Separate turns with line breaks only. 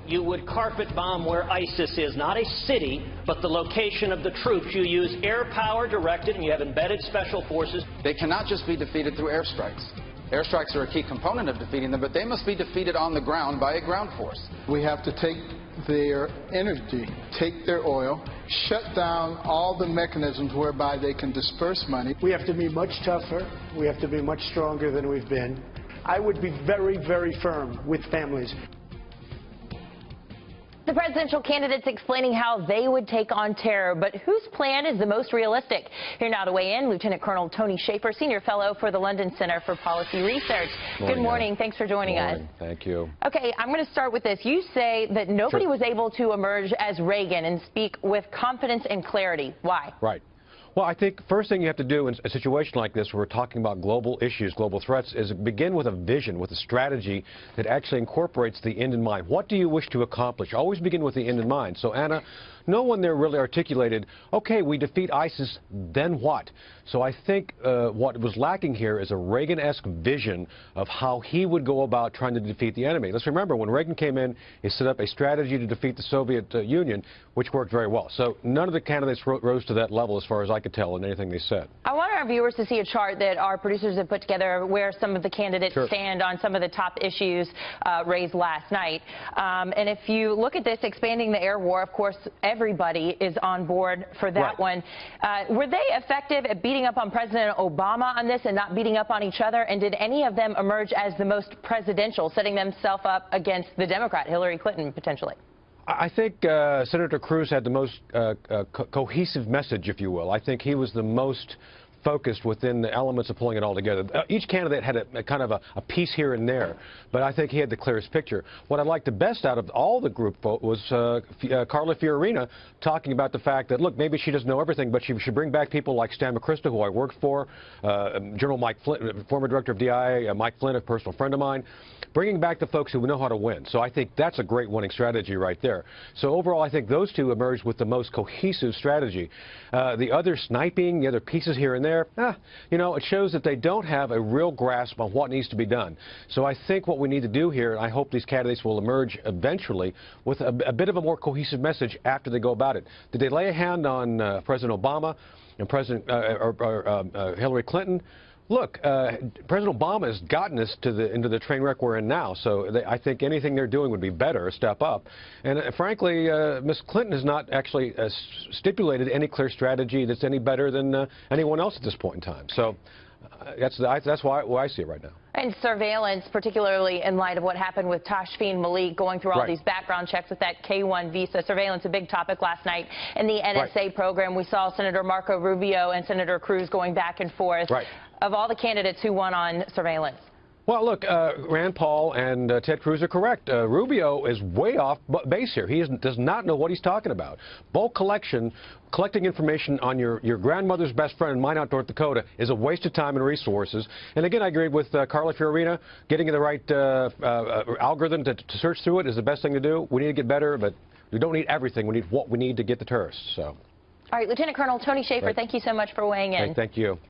you would carpet bomb where ISIS is, not a city, but the location of the troops. You use air power directed, and you have embedded special forces.
They cannot just be defeated through airstrikes. Airstrikes are a key component of defeating them, but they must be defeated on the ground by a ground force.
We have to take their energy, take their oil, shut down all the mechanisms whereby they can disperse money.
We have to be much tougher. We have to be much stronger than we've been. I would be very, very firm with families.
The presidential candidates explaining how they would take on terror, but whose plan is the most realistic? Here now to weigh in, Lieutenant Colonel Tony Shaffer, Senior Fellow for the London Center for Policy Research. Good morning. Thanks for joining us.
Thank you.
Okay, I'm going to start with this. You say that nobody was able to emerge as Reagan and speak with confidence and clarity. Why?
Right. Well, I think first thing you have to do in a situation like this where we're talking about global issues, global threats, is begin with a vision, with a strategy that actually incorporates the end in mind. What do you wish to accomplish? Always begin with the end in mind. So, Anna, no one there really articulated, okay, we defeat ISIS, then what? So I think what was lacking here is a Reagan-esque vision of how he would go about trying to defeat the enemy. Let's remember, when Reagan came in, he set up a strategy to defeat the Soviet Union, which worked very well. So none of the candidates rose to that level as far as I could tell in anything they said.
I want our viewers to see a chart that our producers have put together where some of the candidates stand on some of the top issues raised last night. And if you look at this, expanding the air war, of course, everybody is on board for that one. Were they effective at beating up on President Obama on this and not beating up on each other? And did any of them emerge as the most presidential, setting themselves up against the Democrat, Hillary Clinton, potentially?
I think Senator Cruz had the most cohesive message, if you will. I think he was the most focused within the elements of pulling it all together. Each candidate had a kind of a piece here and there, but I think he had the clearest picture. What I liked the best out of all the group was Carla Fiorina talking about the fact that, look, maybe she doesn't know everything, but she should bring back people like Stan McChrystal, who I worked for, General Mike Flynn, former director of DIA, Mike Flynn, a personal friend of mine, bringing back the folks who know how to win. So I think that's a great winning strategy right there. So overall, I think those two emerged with the most cohesive strategy. The other sniping, the other pieces here and there, you know, it shows that they don't have a real grasp on what needs to be done. So I think what we need to do here, and I hope these candidates will emerge eventually with a bit of a more cohesive message after they go about it. Did they lay a hand on President Obama and Hillary Clinton? Look, President Obama has gotten us to into the train wreck we're in now, so I think anything they're doing would be better, a step up. And frankly, Ms. Clinton has not actually stipulated any clear strategy that's any better than anyone else at this point in time. So that's why I see it right now.
And surveillance, particularly in light of what happened with Tashfeen Malik, going through all these background checks with that K-1 visa. Surveillance, a big topic last night in the NSA program. We saw Senator Marco Rubio and Senator Cruz going back and forth. Of all the candidates, who won on surveillance?
Well, look, Rand Paul and Ted Cruz are correct. Rubio is way off base here. He does not know what he's talking about. Bulk collecting information on your grandmother's best friend in Minot, North Dakota, is a waste of time and resources. And again, I agree with Carla Fiorina. Getting the right algorithm to search through it is the best thing to do. We need to get better, but we don't need everything. We need what we need to get the terrorists. So.
All right, Lieutenant Colonel Tony Shaffer, thank you so much for weighing in.
Thank you.